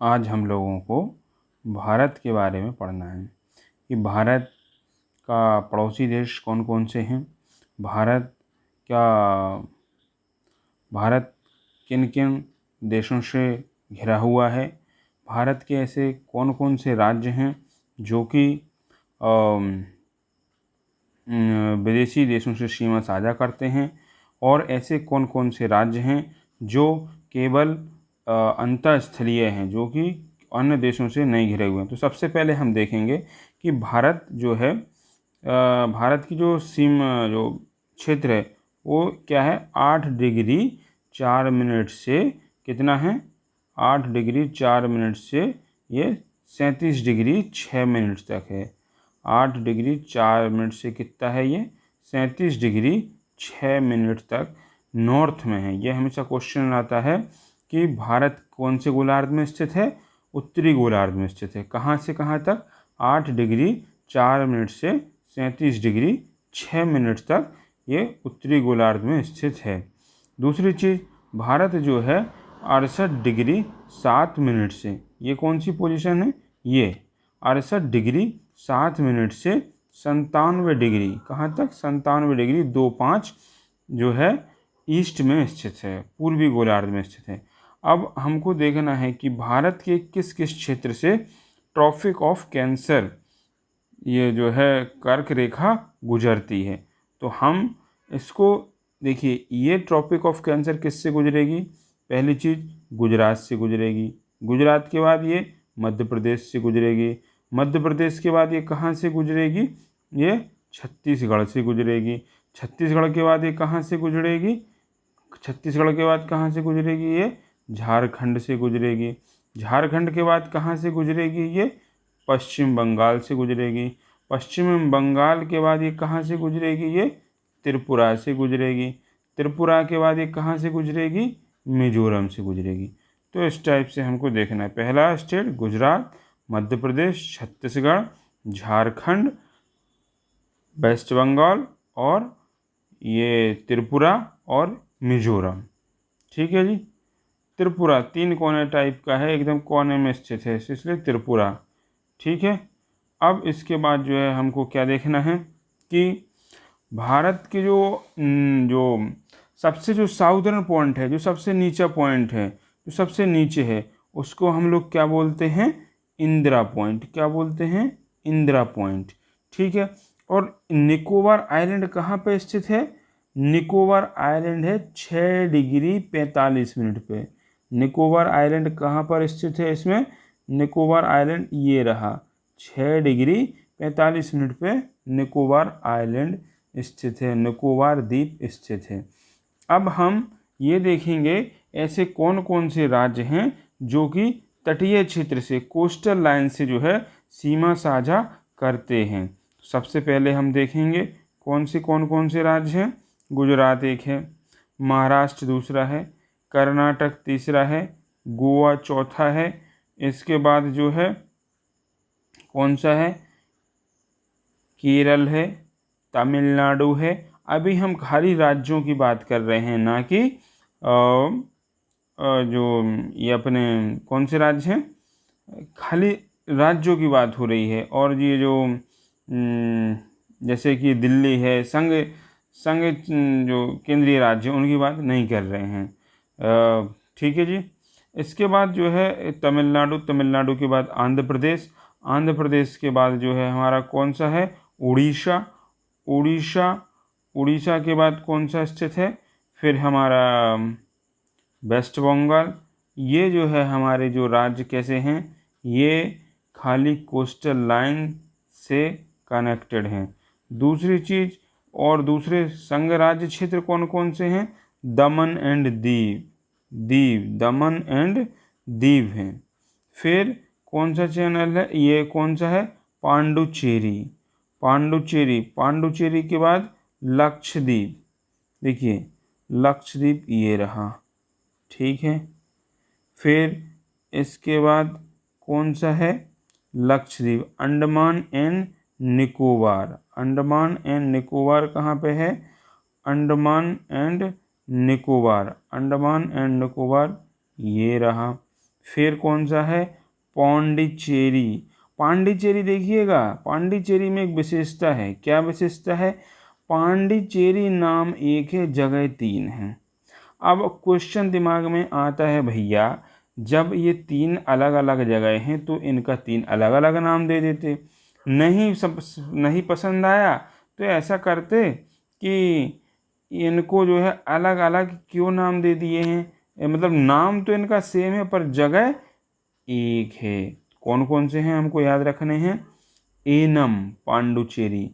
आज हम लोगों को भारत के बारे में पढ़ना है कि भारत का पड़ोसी देश कौन कौन से हैं, भारत क्या भारत किन किन देशों से घिरा हुआ है, भारत के ऐसे कौन कौन से राज्य हैं जो कि विदेशी देशों से सीमा साझा करते हैं, और ऐसे कौन कौन से राज्य हैं जो केवल अंतःस्थलीय हैं, जो कि अन्य देशों से नहीं घिरे हुए हैं। तो सबसे पहले हम देखेंगे कि भारत जो है, भारत की जो जो क्षेत्र है वो क्या है, 8 डिग्री 4 मिनट से कितना है, 8 डिग्री 4 मिनट से ये 37 डिग्री 6 मिनट तक है। 8 डिग्री 4 मिनट से कितना है, ये 37 डिग्री 6 मिनट तक नॉर्थ में है। ये हमेशा क्वेश्चन आता है कि भारत कौन से गोलार्ध में स्थित है, उत्तरी गोलार्ध में स्थित है। कहाँ से कहाँ तक, 8 डिग्री 4 मिनट से 37 डिग्री 6 मिनट तक ये उत्तरी गोलार्ध में स्थित है। दूसरी चीज़, भारत जो है 68 डिग्री 7 मिनट से, ये कौन सी पोजीशन है, ये 68 डिग्री 7 मिनट से 97 डिग्री, कहाँ तक, 97 डिग्री 25 जो है ईस्ट में स्थित है, पूर्वी गोलार्ध में स्थित है। अब हमको देखना है कि भारत के किस किस क्षेत्र से ट्रॉपिक ऑफ कैंसर, ये जो है कर्क रेखा गुजरती है। तो हम इसको देखिए, ये ट्रॉपिक ऑफ कैंसर किससे गुजरेगी, पहली चीज़ गुजरात से गुजरेगी, गुजरात के बाद ये मध्य प्रदेश से गुजरेगी, मध्य प्रदेश के बाद ये कहाँ से गुजरेगी, ये छत्तीसगढ़ से गुजरेगी, छत्तीसगढ़ के बाद ये कहाँ से गुजरेगी, छत्तीसगढ़ के बाद कहाँ से गुजरेगी, ये झारखंड से गुजरेगी, झारखंड के बाद कहाँ से गुजरेगी, ये पश्चिम बंगाल से गुजरेगी, पश्चिम बंगाल के बाद ये कहाँ से गुजरेगी, ये त्रिपुरा से गुजरेगी, त्रिपुरा के बाद ये कहाँ से गुजरेगी, मिजोरम से गुजरेगी। तो इस टाइप से हमको देखना है, पहला स्टेट गुजरात, मध्य प्रदेश, छत्तीसगढ़, झारखंड, वेस्ट बंगाल और ये त्रिपुरा और मिजोरम। ठीक है जी, त्रिपुरा 3 कोने टाइप का है, एकदम कोने में स्थित है, इसलिए त्रिपुरा। ठीक है, अब इसके बाद जो है हमको क्या देखना है कि भारत के जो सबसे जो साउदर्न पॉइंट है, जो सबसे नीचा पॉइंट है, जो सबसे नीचे है, उसको हम लोग क्या बोलते हैं, इंदिरा पॉइंट। क्या बोलते हैं, इंदिरा पॉइंट। ठीक है, और निकोबार आइलैंड कहाँ पे स्थित है, निकोबार आइलैंड है 6 डिग्री 45 मिनट पे। निकोबार आइलैंड कहाँ पर स्थित है, इसमें निकोबार आइलैंड ये रहा, 6 डिग्री 45 मिनट पे निकोबार आइलैंड स्थित है, निकोबार द्वीप स्थित है। अब हम ये देखेंगे ऐसे कौन कौन से राज्य हैं जो कि तटीय क्षेत्र से, कोस्टल लाइन से जो है सीमा साझा करते हैं। सबसे पहले हम देखेंगे कौन कौन से राज्य हैं। गुजरात एक है, महाराष्ट्र दूसरा है, कर्नाटक तीसरा है, गोवा चौथा है, इसके बाद जो है कौन सा है, केरल है, तमिलनाडु है। अभी हम खाली राज्यों की बात कर रहे हैं, ना कि जो ये अपने कौन से राज्य हैं, खाली राज्यों की बात हो रही है। और ये जो जैसे कि दिल्ली है, संघ जो केंद्रीय राज्य उनकी बात नहीं कर रहे हैं। ठीक है जी, इसके बाद जो है तमिलनाडु, तमिलनाडु के बाद आंध्र प्रदेश, आंध्र प्रदेश के बाद जो है हमारा कौन सा है, उड़ीसा, उड़ीसा, उड़ीसा के बाद कौन सा स्थित है, फिर हमारा वेस्ट बंगाल। ये जो है हमारे जो राज्य कैसे हैं, ये खाली कोस्टल लाइन से कनेक्टेड हैं। दूसरी चीज़, और दूसरे संघ राज्य क्षेत्र कौन कौन से हैं, दमन and Diu, Daman and Diu हैं। फिर कौन सा चैनल है, ये कौन सा है, पांडुचेरी, पांडुचेरी, पांडुचेरी के बाद लक्षद्वीप, देखिए लक्षद्वीप ये रहा। ठीक है, फिर इसके बाद कौन सा है, लक्षद्वीप, अंडमान एंड निकोबार, अंडमान एंड निकोबार कहाँ पे है, अंडमान एंड निकोबार, अंडमान एंड निकोबार ये रहा। फिर कौन सा है, पौंडीचेरी। पांडिचेरी देखिएगा, पांडिचेरी में एक विशेषता है। क्या विशेषता है, पांडिचेरी नाम एक है, जगह तीन है। अब क्वेश्चन दिमाग में आता है भैया, जब ये तीन अलग अलग जगह हैं तो इनका तीन अलग अलग नाम दे देते। नहीं पसंद आया तो ऐसा करते कि इनको जो है अलग अलग क्यों नाम दे दिए हैं, मतलब नाम तो इनका सेम है पर जगह एक है। कौन कौन से हैं हमको याद रखने हैं, एनम पांडुचेरी,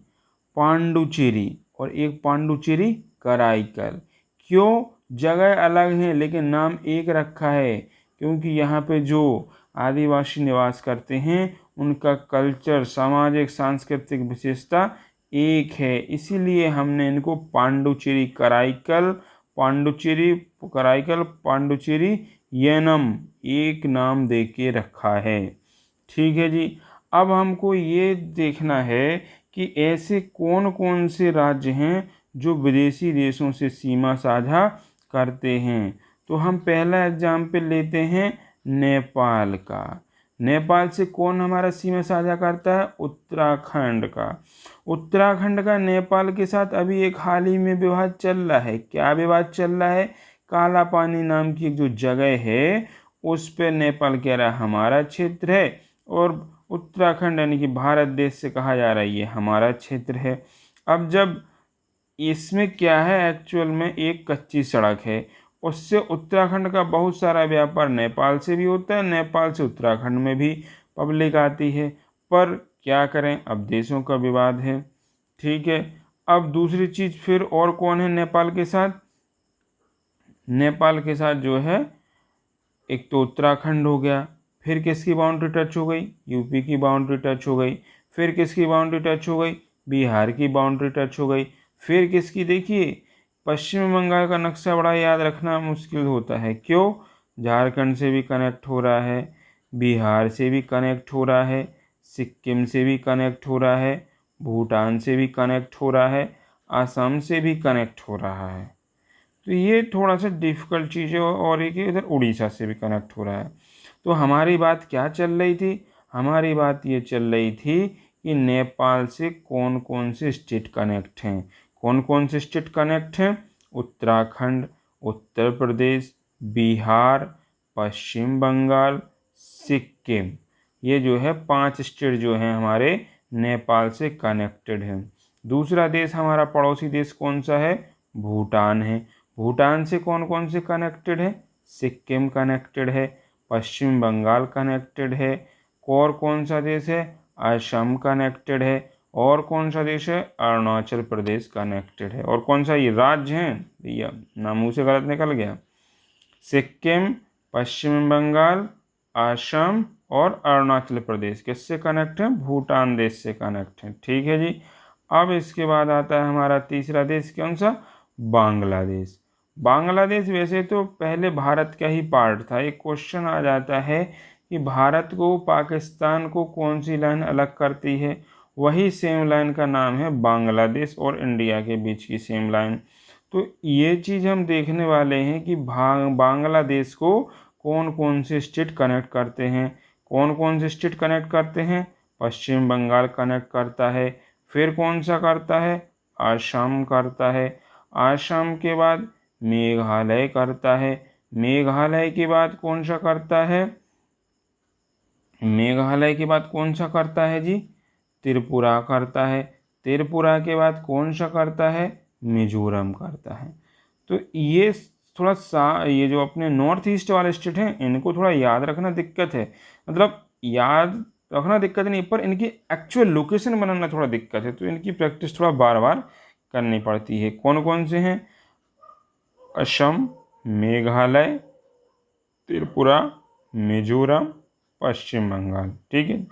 पांडुचेरी और एक पांडुचेरी कराईकल। क्यों जगह अलग है लेकिन नाम एक रखा है, क्योंकि यहाँ पे जो आदिवासी निवास करते हैं उनका कल्चर, सामाजिक सांस्कृतिक विशेषता एक है, इसीलिए हमने इनको पांडुचेरी कराईकल, पांडुचेरी कराईकल, पांडुचेरी येनम एक नाम दे के रखा है। ठीक है जी। अब हमको ये देखना है कि ऐसे कौन कौन से राज्य हैं जो विदेशी देशों से सीमा साझा करते हैं। तो हम पहला एग्जाम्पल लेते हैं नेपाल का। नेपाल से कौन हमारा सीमा साझा करता है, उत्तराखंड का। उत्तराखंड का नेपाल के साथ अभी एक हाल ही में विवाद चल रहा है। क्या विवाद चल रहा है, काला पानी नाम की एक जो जगह है उस पर नेपाल कह रहा है हमारा क्षेत्र है, और उत्तराखंड यानी कि भारत देश से कहा जा रहा है ये हमारा क्षेत्र है। अब जब इसमें क्या है, एक्चुअल में एक कच्ची सड़क है, उससे उत्तराखंड का बहुत सारा व्यापार नेपाल से भी होता है, नेपाल से उत्तराखंड में भी पब्लिक आती है, पर क्या करें अब देशों का विवाद है। ठीक है। अब दूसरी चीज़ फिर और कौन है नेपाल के साथ, नेपाल के साथ जो है एक तो उत्तराखंड हो गया, फिर किसकी बाउंड्री टच हो गई, यूपी की बाउंड्री टच हो गई, फिर किसकी बाउंड्री टच हो गई, बिहार की बाउंड्री टच हो गई, फिर किसकी, देखिए पश्चिम बंगाल का नक्शा बड़ा याद रखना मुश्किल होता है। क्यों, झारखंड से भी कनेक्ट हो रहा है, बिहार से भी कनेक्ट हो रहा है, सिक्किम से भी कनेक्ट हो रहा है, भूटान से भी कनेक्ट हो रहा है, असम से भी कनेक्ट हो रहा है। तो ये थोड़ा सा डिफ़िकल्ट चीज़ है, और एक इधर उड़ीसा से भी कनेक्ट हो रहा है। तो हमारी बात क्या चल रही थी, हमारी बात ये चल रही थी कि नेपाल से कौन कौन से स्टेट कनेक्ट हैं। कौन कौन से स्टेट कनेक्ट हैं, उत्तराखंड, उत्तर प्रदेश, बिहार, पश्चिम बंगाल, सिक्किम। ये जो है 5 स्टेट जो हैं हमारे नेपाल से कनेक्टेड हैं। दूसरा देश हमारा पड़ोसी देश कौन सा है, भूटान है। भूटान से कौन कौन से कनेक्टेड है, सिक्किम कनेक्टेड है, पश्चिम बंगाल कनेक्टेड है, और कौन सा देश है, असम कनेक्टेड है, और कौन सा देश है, अरुणाचल प्रदेश कनेक्टेड है। और कौन सा ये राज्य है भैया, नाम मुँह से गलत निकल गया, सिक्किम, पश्चिम बंगाल, असम और अरुणाचल प्रदेश किससे कनेक्ट है, भूटान देश से कनेक्ट है। ठीक है जी। अब इसके बाद आता है हमारा तीसरा देश, कौन सा, बांग्लादेश। बांग्लादेश वैसे तो पहले भारत का ही पार्ट था। एक क्वेश्चन आ जाता है कि भारत को पाकिस्तान को कौन सी लाइन अलग करती है, वही सेम लाइन का नाम है बांग्लादेश, और इंडिया के बीच की सेम लाइन। तो ये चीज़ हम देखने वाले हैं कि बांग्लादेश को कौन कौन से स्टेट कनेक्ट करते हैं। कौन कौन से स्टेट कनेक्ट करते हैं, पश्चिम बंगाल कनेक्ट करता है, फिर कौन सा करता है, असम करता है, असम के बाद मेघालय करता है, मेघालय के बाद कौन सा करता है, मेघालय के बाद कौन सा करता है जी, त्रिपुरा करता है, त्रिपुरा के बाद कौन सा करता है, मिजोरम करता है। तो ये थोड़ा सा, ये जो अपने नॉर्थ ईस्ट वाले स्टेट हैं इनको थोड़ा याद रखना दिक्कत है, मतलब याद रखना दिक्कत नहीं, पर इनकी एक्चुअल लोकेशन बनाना थोड़ा दिक्कत है, तो इनकी प्रैक्टिस थोड़ा बार बार करनी पड़ती है। कौन कौन से हैं, असम, मेघालय, त्रिपुरा, मिजोरम, पश्चिम बंगाल। ठीक है।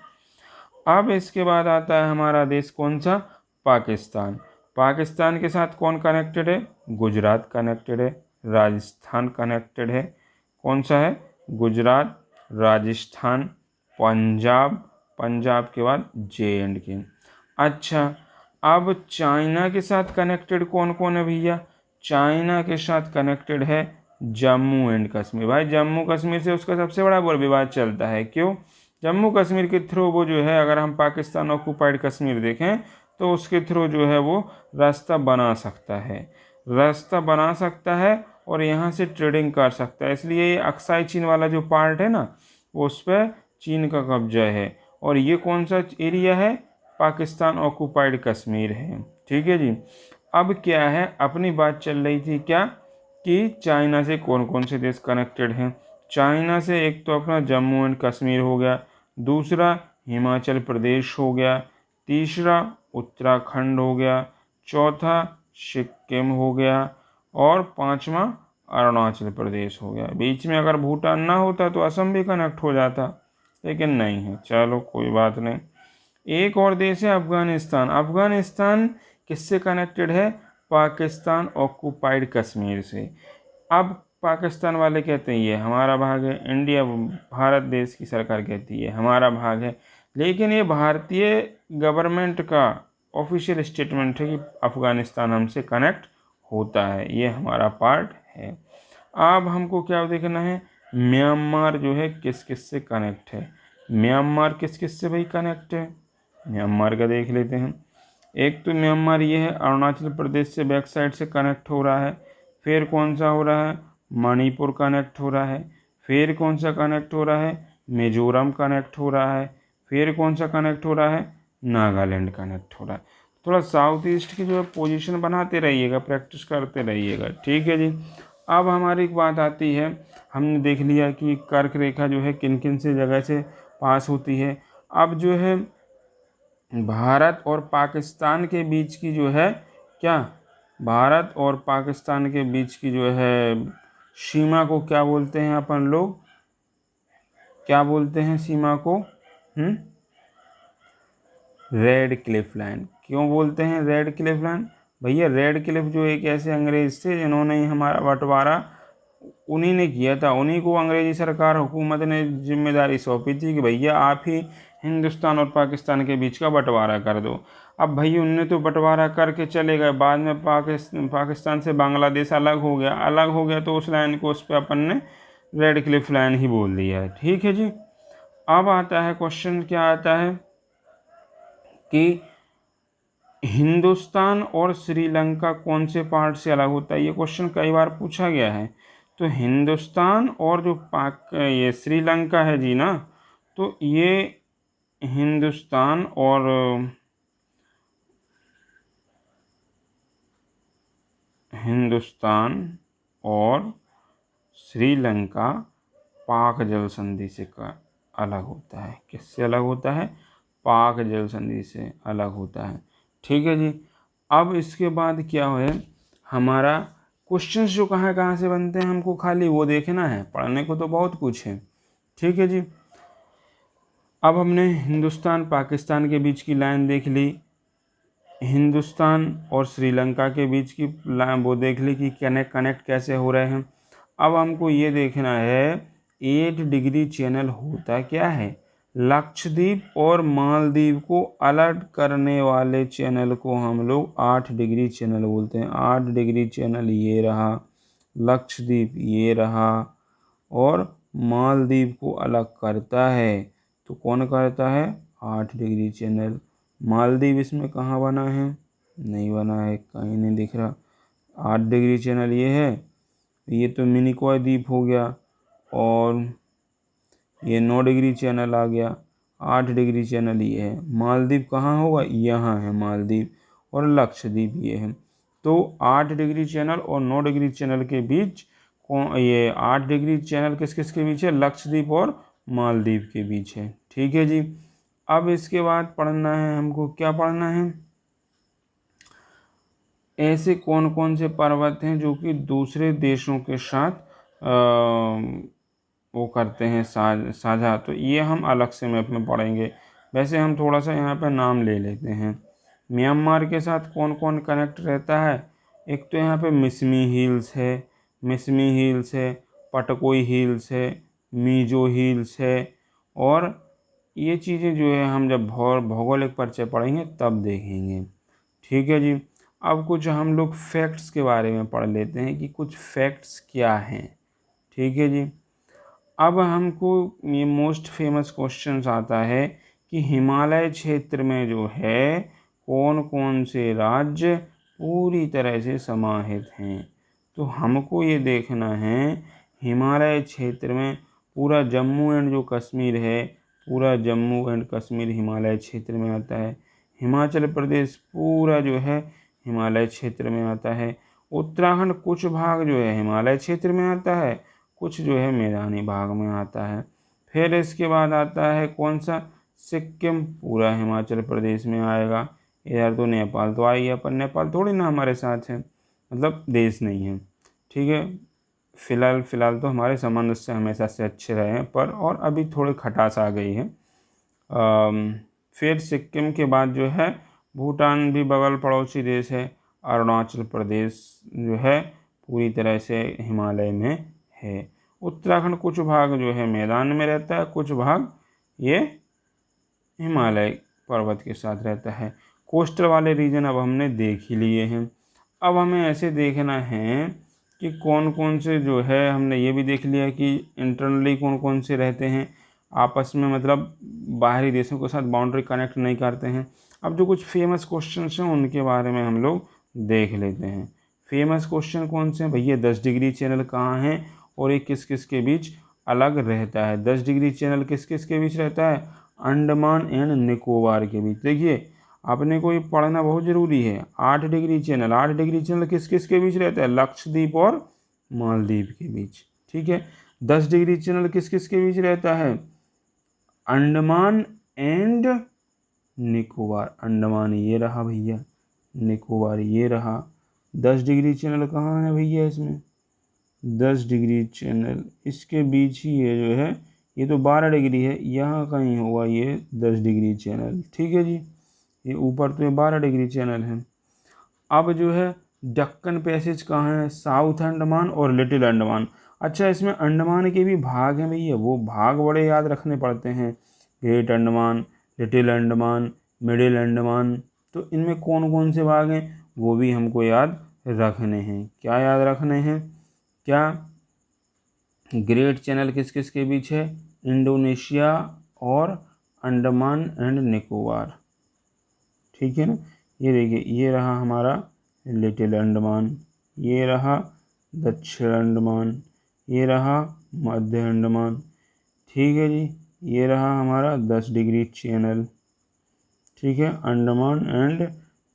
अब इसके बाद आता है हमारा देश कौन सा, पाकिस्तान। पाकिस्तान के साथ कौन कनेक्टेड है, गुजरात कनेक्टेड है, राजस्थान कनेक्टेड है। कौन सा है, गुजरात, राजस्थान, पंजाब, पंजाब के बाद JNK। अच्छा, अब चाइना के साथ कनेक्टेड कौन कौन है भैया, चाइना के साथ कनेक्टेड है जम्मू एंड कश्मीर। भाई जम्मू कश्मीर से उसका सबसे बड़ा विवाद चलता है। क्यों? जम्मू कश्मीर के थ्रू वो जो है, अगर हम पाकिस्तान ऑक्यूपाइड कश्मीर देखें तो उसके थ्रू जो है वो रास्ता बना सकता है, रास्ता बना सकता है और यहाँ से ट्रेडिंग कर सकता है। इसलिए ये अक्साई चीन वाला जो पार्ट है ना, वो उस पर चीन का कब्जा है। और ये कौन सा एरिया है? पाकिस्तान ऑक्यूपाइड कश्मीर है। ठीक है जी। अब क्या है, अपनी बात चल रही थी क्या कि चाइना से कौन कौन से देश कनेक्टेड हैं। चाइना से एक तो अपना जम्मू एंड कश्मीर हो गया, दूसरा हिमाचल प्रदेश हो गया, तीसरा उत्तराखंड हो गया, चौथा सिक्किम हो गया और पांचवा अरुणाचल प्रदेश हो गया। बीच में अगर भूटान ना होता तो असम भी कनेक्ट हो जाता, लेकिन नहीं है। चलो कोई बात नहीं। एक और देश है अफगानिस्तान। अफगानिस्तान किससे कनेक्टेड है? पाकिस्तान ऑक्यूपाइड कश्मीर से। अब पाकिस्तान वाले कहते हैं ये हमारा भाग है, इंडिया भारत देश की सरकार कहती है हमारा भाग है, लेकिन ये भारतीय गवर्नमेंट का ऑफिशियल स्टेटमेंट है कि अफगानिस्तान हमसे कनेक्ट होता है, ये हमारा पार्ट है। अब हमको क्या देखना है, म्यांमार जो है किस किस से कनेक्ट है। म्यांमार किस किस से भाई कनेक्ट है, म्यांमार का देख लेते हैं। एक तो म्यांमार ये है अरुणाचल प्रदेश से बैक साइड से कनेक्ट हो रहा है। फिर कौन सा हो रहा है? मणिपुर कनेक्ट हो रहा है। फिर कौन सा कनेक्ट हो रहा है? मिजोरम कनेक्ट हो रहा है। फिर कौन सा कनेक्ट हो रहा है? नागालैंड कनेक्ट हो रहा है। थोड़ा साउथ ईस्ट की जो है पोजीशन बनाते रहिएगा, प्रैक्टिस करते रहिएगा। ठीक है जी। अब हमारी एक बात आती है, हमने देख लिया कि कर्क रेखा जो है किन किन से जगह से पास होती है। अब जो है भारत और पाकिस्तान के बीच की जो है क्या, भारत और पाकिस्तान के बीच की जो है सीमा को क्या बोलते हैं अपन लोग, क्या बोलते हैं सीमा को? Red Cliff line. क्यों बोलते हैं रेड क्लिफ लाइन? भैया रेड क्लिफ जो एक ऐसे अंग्रेज थे जिन्होंने हमारा बंटवारा उन्हीं ने किया था, उन्हीं को अंग्रेजी सरकार हुकूमत ने जिम्मेदारी सौंपी थी कि भैया आप ही हिंदुस्तान और पाकिस्तान के बीच का बंटवारा कर दो। अब भाई उनने तो बंटवारा करके चले गए, बाद में पाकिस्तान से बांग्लादेश अलग हो गया, अलग हो गया तो उस लाइन को उस पर अपन ने रेड क्लिफ लाइन ही बोल दिया है। ठीक है जी। अब आता है क्वेश्चन, क्या आता है कि हिंदुस्तान और श्रीलंका कौन से पार्ट से अलग होता है। ये क्वेश्चन कई बार पूछा गया है। तो हिंदुस्तान और जो ये श्रीलंका है जी ना, तो ये हिंदुस्तान और श्रीलंका पाक जल संधि से अलग होता है। किससे अलग होता है? पाक जल संधि से अलग होता है। ठीक है जी। अब इसके बाद क्या है, हमारा क्वेश्चंस जो कहाँ से बनते हैं हमको खाली वो देखना है, पढ़ने को तो बहुत कुछ है। ठीक है जी। अब हमने हिंदुस्तान पाकिस्तान के बीच की लाइन देख ली, हिंदुस्तान और श्रीलंका के बीच की लाइन वो देख ली कि कनेक्ट कैसे हो रहे हैं। अब हमको ये देखना है 8 डिग्री चैनल होता क्या है। लक्षद्वीप और मालदीव को अलग करने वाले चैनल को हम लोग 8 डिग्री चैनल बोलते हैं। 8 डिग्री चैनल ये रहा, लक्षद्वीप ये रहा और मालदीव को अलग करता है तो कौन करता है? 8 डिग्री चैनल। मालदीव इसमें कहाँ बना है? नहीं बना है, कहीं नहीं दिख रहा। 8 डिग्री चैनल ये है, ये तो मिनिकॉय द्वीप हो गया और ये 9 डिग्री चैनल आ गया। 8 डिग्री चैनल ये है। मालदीव कहाँ होगा? यहाँ है मालदीव और लक्षद्वीप ये है। तो 8 डिग्री चैनल और 9 डिग्री चैनल के बीच ये 8 डिग्री चैनल किस किस के बीच है? लक्षद्वीप और मालदीव के बीच है। ठीक है जी। अब इसके बाद पढ़ना है हमको, क्या पढ़ना है, ऐसे कौन कौन से पर्वत हैं जो कि दूसरे देशों के साथ वो करते हैं साझा। तो ये हम अलग से मैप में पढ़ेंगे। वैसे हम थोड़ा सा यहाँ पर नाम ले लेते हैं। म्यांमार के साथ कौन कौन कनेक्ट रहता है? एक तो यहाँ पे मिसमी हिल्स है, मिसमी हिल्स है, पटकोई हिल्स है, मीजो हिल्स है और ये चीज़ें जो है हम जब भौगोलिक परिचय पढ़ेंगे तब देखेंगे। ठीक है जी। अब कुछ हम लोग फैक्ट्स के बारे में पढ़ लेते हैं कि कुछ फैक्ट्स क्या हैं। ठीक है जी। अब हमको ये मोस्ट फेमस क्वेश्चंस आता है कि हिमालय क्षेत्र में जो है कौन कौन से राज्य पूरी तरह से समाहित हैं। तो हमको ये देखना है हिमालय क्षेत्र में पूरा जम्मू एंड जो कश्मीर है, पूरा जम्मू एंड कश्मीर हिमालय क्षेत्र में आता है। हिमाचल प्रदेश पूरा जो है हिमालय क्षेत्र में आता है। उत्तराखंड कुछ भाग जो है हिमालय क्षेत्र में आता है, कुछ जो है मैदानी भाग में आता है। फिर इसके बाद आता है कौन सा, सिक्किम पूरा हिमाचल प्रदेश में आएगा। यार तो नेपाल तो आ ही गया, पर नेपाल थोड़ी ना हमारे साथ है, मतलब देश नहीं है। ठीक है, फ़िलहाल तो हमारे संबंध उससे हमेशा से अच्छे रहे हैं, पर और अभी थोड़ी खटास आ गई है। फिर सिक्किम के बाद जो है भूटान भी बगल पड़ोसी देश है। अरुणाचल प्रदेश जो है पूरी तरह से हिमालय में है। उत्तराखंड कुछ भाग जो है मैदान में रहता है, कुछ भाग ये हिमालय पर्वत के साथ रहता है। कोस्टल वाले रीजन अब हमने देख ही लिए हैं। अब हमें ऐसे देखना है कि कौन कौन से जो है, हमने ये भी देख लिया कि इंटरनली कौन कौन से रहते हैं आपस में, मतलब बाहरी देशों के साथ बाउंड्री कनेक्ट नहीं करते हैं। अब जो कुछ फेमस क्वेश्चन हैं उनके बारे में हम लोग देख लेते हैं। फेमस क्वेश्चन कौन से हैं भैया, 10 डिग्री चैनल कहाँ है और ये किस किस के बीच अलग रहता है। 10 डिग्री चैनल किस किस के बीच रहता है, अंडमान एंड निकोबार के बीच। देखिए आपने को ये पढ़ना बहुत ज़रूरी है। 8 डिग्री चैनल, 8 डिग्री चैनल किस किस के बीच रहता है, लक्षद्वीप और मालदीव के बीच। ठीक है, 10 डिग्री चैनल किस किस के बीच रहता है, अंडमान एंड निकोबार। अंडमान ये रहा भैया, निकोबार ये रहा। 10 डिग्री चैनल कहाँ है भैया इसमें, 10 डिग्री चैनल इसके बीच ही ये जो है, ये तो 12 डिग्री है, यहाँ कहीं होगा ये 10 डिग्री चैनल। ठीक है जी, ये ऊपर तो ये 12 डिग्री चैनल है। अब जो है दक्कन पैसेज कहाँ है, साउथ अंडमान और लिटिल अंडमान। अच्छा, इसमें अंडमान के भी भाग हैं भैया, वो भाग बड़े याद रखने पड़ते हैं। Great Andaman, little Andaman, middle Andaman. तो इनमें कौन कौन से भाग हैं वो भी हमको याद रखने हैं। क्या याद रखने हैं, क्या, ग्रेट चैनल किस किस के बीच है, इंडोनेशिया और अंडमान एंड निकोबार। ठीक है ना, ये देखिए ये रहा हमारा लिटिल अंडमान, ये रहा दक्षिण अंडमान, ये रहा मध्य अंडमान। ठीक है जी, ये रहा हमारा 10 डिग्री चैनल। ठीक है, अंडमान एंड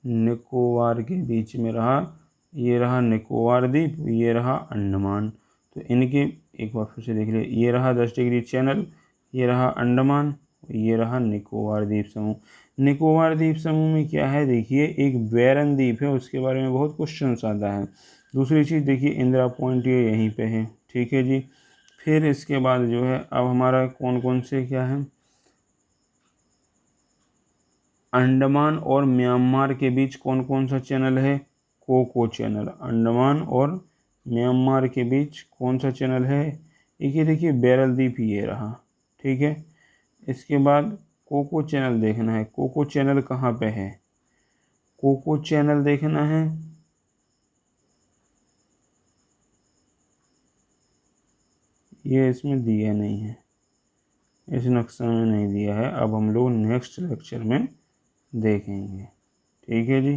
निकोबार के बीच में रहा, ये रहा निकोबार द्वीप, ये रहा अंडमान। तो इनके एक बार फिर से देख लिया, ये रहा 10 डिग्री चैनल, ये रहा अंडमान, ये रहा निकोबार द्वीप समूह। निकोबार द्वीप समूह में क्या है, देखिए एक बैरन द्वीप है, उसके बारे में बहुत क्वेश्चन आता है। दूसरी चीज़ देखिए इंदिरा पॉइंट ये यहीं पे है। ठीक है जी, फिर इसके बाद जो है अब हमारा कौन कौन से क्या है, अंडमान और म्यांमार के बीच कौन कौन सा चैनल है, कोको चैनल। अंडमान और म्यांमार के बीच कौन सा चैनल है, एक ये देखिए बैरल द्वीप ये रहा। ठीक है, इसके बाद कोको चैनल देखना है, कोको चैनल कहाँ पे है, कोको चैनल देखना है, ये इसमें दिया नहीं है, इस नक्शे में नहीं दिया है। अब हम लोग नेक्स्ट लेक्चर में देखेंगे। ठीक है जी।